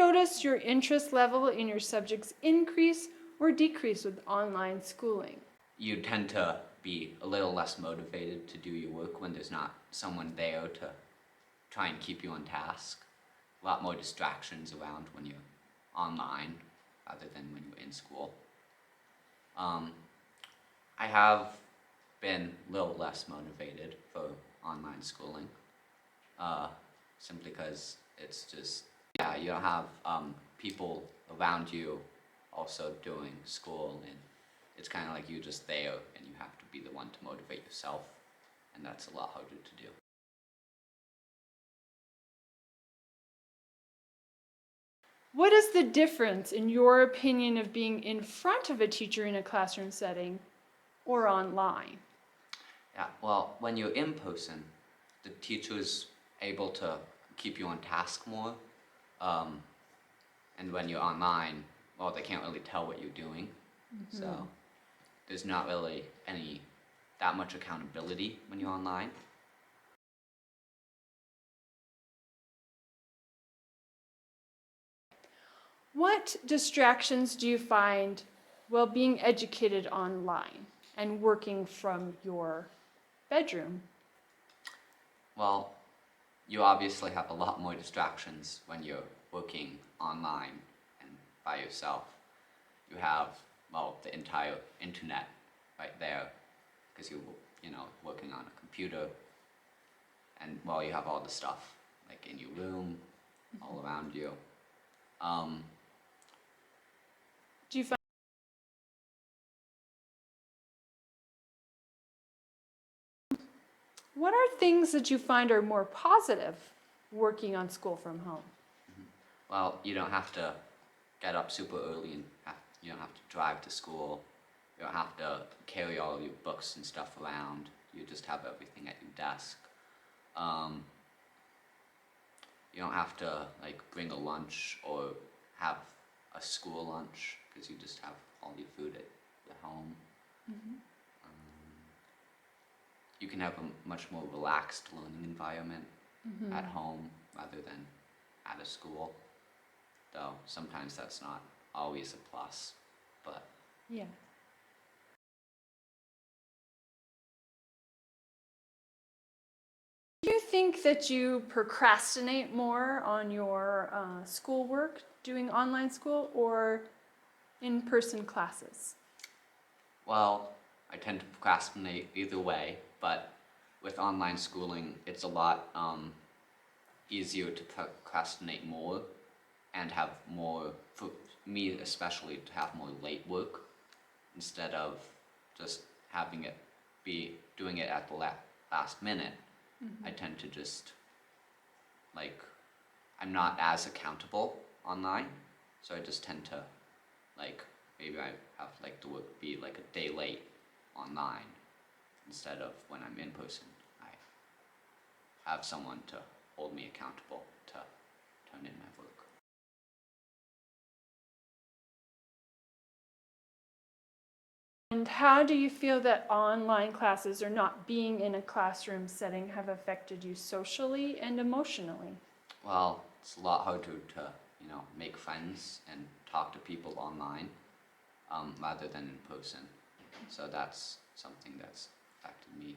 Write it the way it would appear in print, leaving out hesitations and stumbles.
notice your interest level in your subjects increase or decrease with online schooling? You tend to be a little less motivated to do your work when there's not someone there to try and keep you on task. A lot more distractions around when you're online rather than when you're in school. I have been a little less motivated for online schooling, simply because it's just, yeah, you don't have people around you also doing school, and it's kind of like you're just there and you have to be the one to motivate yourself, and that's a lot harder to do. What is the difference, in your opinion, of being in front of a teacher in a classroom setting or online? Yeah, well, when you're in person, the teacher's able to keep you on task more, and when you're online, well, they can't really tell what you're doing, so there's not really that much accountability when you're online. What distractions do you find while being educated online and working from your bedroom? Well, you obviously have a lot more distractions when you're working online and by yourself. You have, well, the entire internet right there, because you're working on a computer, and, well, you have all the stuff, like, in your room, all around you. Do you find What are things that you find are more positive working on school from home? Well, you don't have to get up super early and you don't have to drive to school. You don't have to carry all of your books and stuff around. You just have everything at your desk. You don't have to, like, bring a lunch or have a school lunch, because you just have all your food at home. You can have a much more relaxed learning environment at home rather than at a school, though sometimes that's not always a plus, but Yeah. Do you think that you procrastinate more on your schoolwork doing online school or in-person classes? well, I tend to procrastinate either way, but with online schooling, it's a lot easier to procrastinate more and have more, for me especially, to have more late work instead of just having it be doing it at the last minute. I tend to just, like, I'm not as accountable online, so I just tend to, like, maybe I have, like, the work be like a day late online instead of when I'm in person. I have someone to hold me accountable to turn in my work. And how do you feel that online classes or not being in a classroom setting have affected you socially and emotionally? Well, it's a lot harder to, make friends and talk to people online, rather than in person. So that's something that's affected me